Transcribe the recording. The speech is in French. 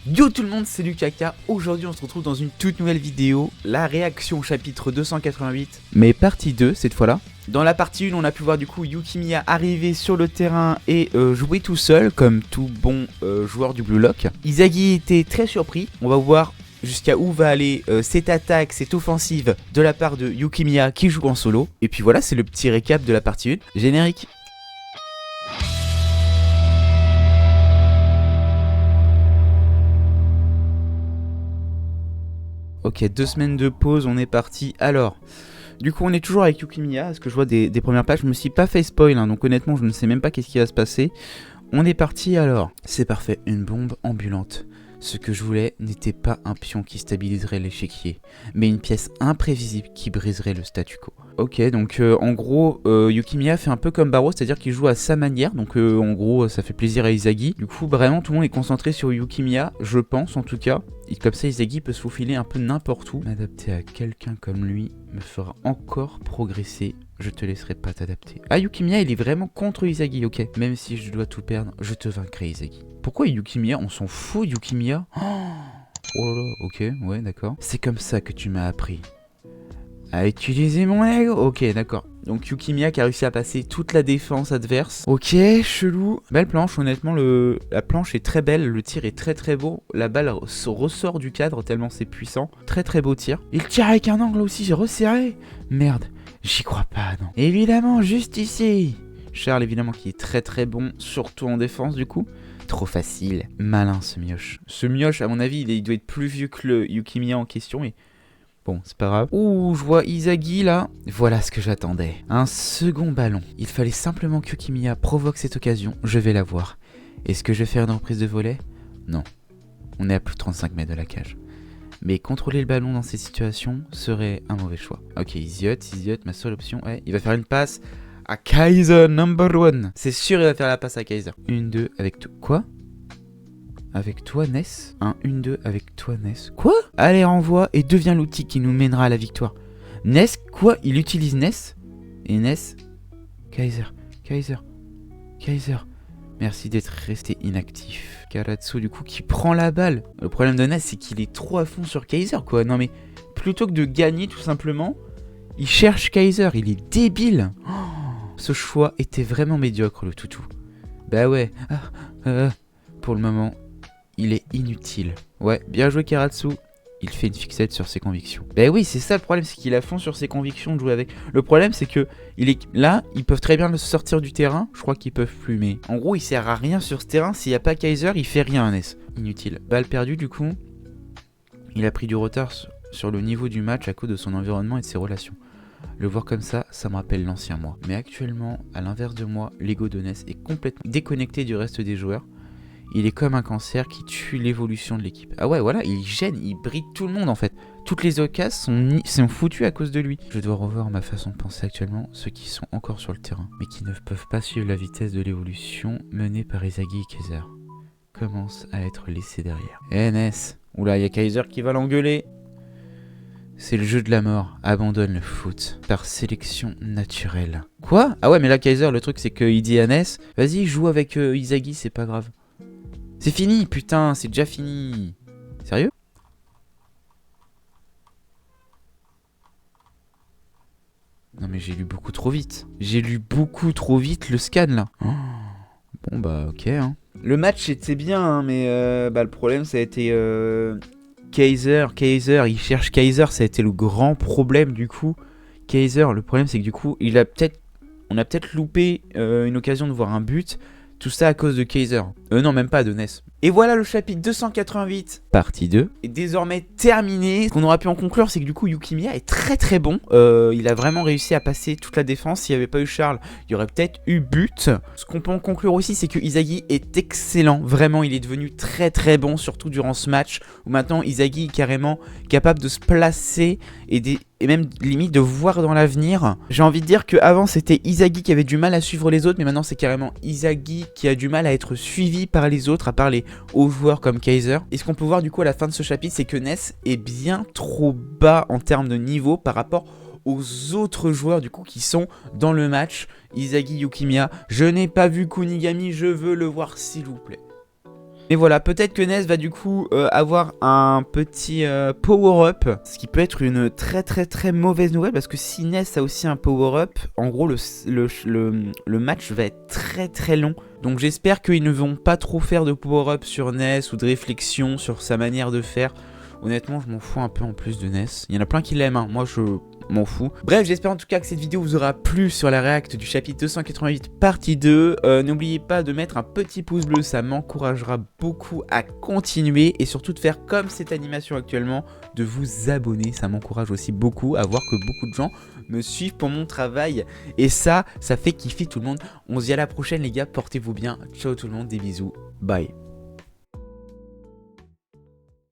Yo tout le monde, c'est Lucaka. Aujourd'hui on se retrouve dans une toute nouvelle vidéo, la réaction au chapitre 288, mais partie 2 cette fois-là. Dans la partie 1 on a pu voir du coup Yukimiya arriver sur le terrain et jouer tout seul comme tout bon joueur du Blue Lock. Izagi était très surpris, on va voir jusqu'à où va aller cette attaque, cette offensive de la part de Yukimiya qui joue en solo. Et puis voilà, c'est le petit récap de la partie 1. Générique. Ok, 2 semaines de pause, on est parti. Alors, du coup on est toujours avec Yukimiya, parce que je vois des premières pages, je me suis pas fait spoil, hein, donc honnêtement je ne sais même pas qu'est-ce qui va se passer. On est parti alors. C'est parfait, une bombe ambulante. Ce que je voulais n'était pas un pion qui stabiliserait l'échiquier, mais une pièce imprévisible qui briserait le statu quo. Ok, donc en gros, Yukimiya fait un peu comme Barrow, c'est-à-dire qu'il joue à sa manière, donc en gros ça fait plaisir à Izagi. Du coup, vraiment tout le monde est concentré sur Yukimiya, je pense en tout cas. Et comme ça, Izagi peut se faufiler un peu n'importe où. M'adapter à quelqu'un comme lui me fera encore progresser. Je te laisserai pas t'adapter. Ah, Yukimiya, il est vraiment contre Izagi, ok. Même si je dois tout perdre, je te vaincrai, Izagi. Pourquoi Yukimiya? On s'en fout, Yukimiya. Oh là là, ok, ouais, d'accord. C'est comme ça que tu m'as appris à utiliser mon ego. Ok, d'accord. Donc Yukimiya qui a réussi à passer toute la défense adverse. Ok, chelou. Belle planche, honnêtement, la planche est très belle, le tir est très très beau. La balle ressort du cadre tellement c'est puissant. Très très beau tir. Il tire avec un angle aussi, j'ai resserré. Merde, j'y crois pas, non. Évidemment, juste ici. Charles, évidemment, qui est très très bon, surtout en défense du coup. Trop facile. Malin ce mioche. Ce mioche, à mon avis, il doit être plus vieux que le Yukimiya en question et... Bon, c'est pas grave. Ouh, je vois Izagi là. Voilà ce que j'attendais. Un second ballon. Il fallait simplement que Yukimiya provoque cette occasion. Je vais la voir. Est-ce que je vais faire une reprise de volée? Non. On est à plus de 35 mètres de la cage. Mais contrôler le ballon dans ces situations serait un mauvais choix. Ok, Idiot, ma seule option. Ouais, il va faire une passe à Kaiser number 1. C'est sûr, il va faire la passe à Kaiser. 1-2 avec tout. Quoi? Avec toi, Ness. Un 1-2 avec toi, Ness. Quoi? Allez, renvoie et deviens l'outil qui nous mènera à la victoire. Ness, quoi? Il utilise Ness? Et Ness? Kaiser. Merci d'être resté inactif. Karatsu, du coup, qui prend la balle. Le problème de Ness, c'est qu'il est trop à fond sur Kaiser, quoi. Non, mais plutôt que de gagner, tout simplement, il cherche Kaiser. Il est débile. Oh, ce choix était vraiment médiocre, le toutou. Bah ouais. Pour le moment... il est inutile. Ouais, bien joué Karatsu. Il fait une fixette sur ses convictions. Ben oui, c'est ça le problème, c'est qu'il est à fond sur ses convictions de jouer avec. Le problème, c'est que là, ils peuvent très bien le sortir du terrain. Je crois qu'ils peuvent plus, mais en gros, il sert à rien sur ce terrain. S'il n'y a pas Kaiser, il fait rien, Ness. Inutile. Balle perdue, du coup. Il a pris du retard sur le niveau du match à cause de son environnement et de ses relations. Le voir comme ça, ça me rappelle l'ancien moi. Mais actuellement, à l'inverse de moi, l'ego de Ness est complètement déconnecté du reste des joueurs. Il est comme un cancer qui tue l'évolution de l'équipe. Ah ouais, voilà, il gêne, il bride tout le monde en fait. Toutes les occasions sont foutues à cause de lui. Je dois revoir ma façon de penser actuellement, ceux qui sont encore sur le terrain, mais qui ne peuvent pas suivre la vitesse de l'évolution menée par Izagi et Kaiser. Commence à être laissé derrière. Ness, oula, il y a Kaiser qui va l'engueuler. C'est le jeu de la mort, abandonne le foot, par sélection naturelle. Quoi? Ah ouais, mais là Kaiser, le truc c'est qu'il dit à Ness, vas-y, joue avec Izagi, c'est pas grave. C'est fini, putain, c'est déjà fini. Sérieux? Non mais j'ai lu beaucoup trop vite. J'ai lu beaucoup trop vite le scan là. Oh. Bon bah ok hein. Le match était bien hein, mais le problème ça a été Kaiser, il cherche Kaiser, ça a été le grand problème du coup. Kaiser, le problème c'est que du coup on a peut-être loupé une occasion de voir un but. Tout ça à cause de Kaiser. Non, même pas de Ness. Et voilà, le chapitre 288, partie 2, est désormais terminé. Ce qu'on aura pu en conclure, c'est que du coup, Yukimiya est très très bon. Il a vraiment réussi à passer toute la défense. S'il n'y avait pas eu Charles, il y aurait peut-être eu but. Ce qu'on peut en conclure aussi, c'est que Izagi est excellent. Vraiment, il est devenu très très bon, surtout durant ce match, où maintenant Izagi est carrément capable de se placer et même limite de voir dans l'avenir. J'ai envie de dire qu'avant c'était Izagi qui avait du mal à suivre les autres, mais maintenant c'est carrément Izagi qui a du mal à être suivi par les autres, à part les hauts joueurs comme Kaiser. Et ce qu'on peut voir du coup à la fin de ce chapitre, c'est que Ness est bien trop bas en termes de niveau par rapport aux autres joueurs du coup qui sont dans le match. Izagi, Yukimiya, je n'ai pas vu Kunigami, je veux le voir s'il vous plaît. Et voilà, peut-être que Ness va du coup avoir un petit power-up, ce qui peut être une très mauvaise nouvelle, parce que si Ness a aussi un power-up, en gros le match va être très long. Donc j'espère qu'ils ne vont pas trop faire de power-up sur Ness ou de réflexion sur sa manière de faire. Honnêtement, je m'en fous un peu en plus de Ness. Il y en a plein qui l'aiment, hein. Moi je m'en fous. Bref, j'espère en tout cas que cette vidéo vous aura plu sur la réact du chapitre 288 partie 2. N'oubliez pas de mettre un petit pouce bleu, ça m'encouragera beaucoup à continuer. Et surtout de faire comme cette animation actuellement, de vous abonner. Ça m'encourage aussi beaucoup à voir que beaucoup de gens me suivent pour mon travail. Et ça fait kiffer tout le monde. On se dit à la prochaine les gars, portez-vous bien. Ciao tout le monde, des bisous. Bye.